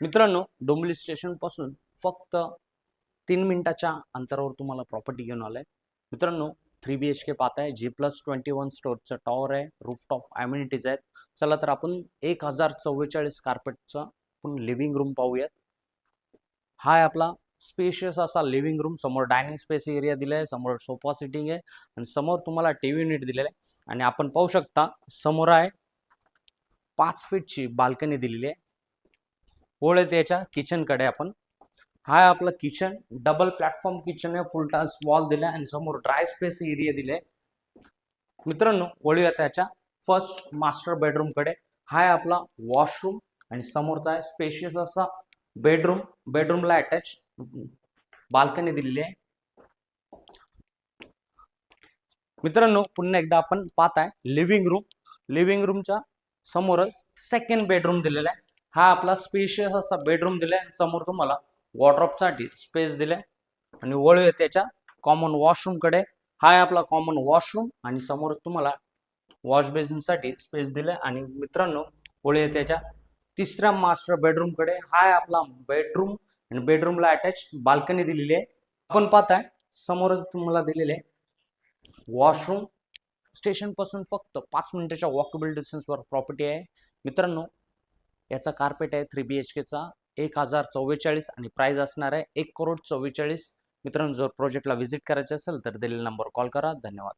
मित्रांनो, डोंबिवली स्टेशन पासून फक्त 3 मिनिटाच्या अंतरावर तुम्हाला प्रॉपर्टी घेऊन आलाय. मित्रांनो, 3 BHK पाहताय, G+21 स्टोरचं टॉवर आहे, रूफटॉप अम्युनिटीज आहेत. चला तर आपण 1044 कार्पेटचा आपण लिव्हिंग रूम पाहूयात. हा आहे आपला स्पेशियस असा लिव्हिंग रूम. समोर डायनिंग स्पेस एरिया दिलाय, समोर सोफा सिटिंग आहे आणि समोर तुम्हाला टीव्ही युनिट दिलेलं आहे. आणि आपण पाहू शकता समोर आहे 5 फीटची बाल्कनी दिलेली आहे. ओळ त्याच्या किचन कडे आपण. हा आहे आपलं किचन, डबल प्लॅटफॉर्म किचन आहे, फुल टाइल्स वॉल दिलाय आणि समोर ड्राय स्पेस एरिया दिलाय. मित्रांनो, वळूया त्याच्या फर्स्ट मास्टर बेडरूम कडे. हा आहे आपला वॉशरूम आणि समोरचा आहे स्पेशियस असा बेडरूम. बेडरूमला अटॅच बाल्कनी दिलेली आहे. मित्रांनो, पुन्हा एकदा आपण पाहताय लिव्हिंग रूम. लिव्हिंग रूमच्या समोरच सेकंड बेडरूम दिलेला आहे. हा आपला स्पेशियस असा बेडरूम दिलाय. समोर तुम्हाला वॉर्डरोबसाठी स्पेस दिलाय आणि वळूया त्याच्या कॉमन वॉशरूम कडे. हा आहे आपला कॉमन वॉशरूम आणि समोर तुम्हाला वॉश बेसिनसाठी स्पेस दिलाय. आणि मित्रांनो, वळूया त्याच्या तिसऱ्या मास्टर बेडरूम कडे. हा आहे आपला बेडरूम आणि बेडरूमला अटॅच बाल्कनी दिलेली आहे. आपण पाहताय समोरच तुम्हाला दिलेले वॉशरूम. स्टेशन पासून फक्त 5 मिनिटाच्या वॉकेबल डिस्टन्सवर प्रॉपर्टी आहे. मित्रांनो, याचा कार्पेट आहे 3 BHKचा 1044 आणि प्राइस असणार आहे 1,44,00,000. मित्रांनो, जर प्रोजेक्टला व्हिजिट करायचे असेल तर दिलेल्या नंबरवर कॉल करा. धन्यवाद.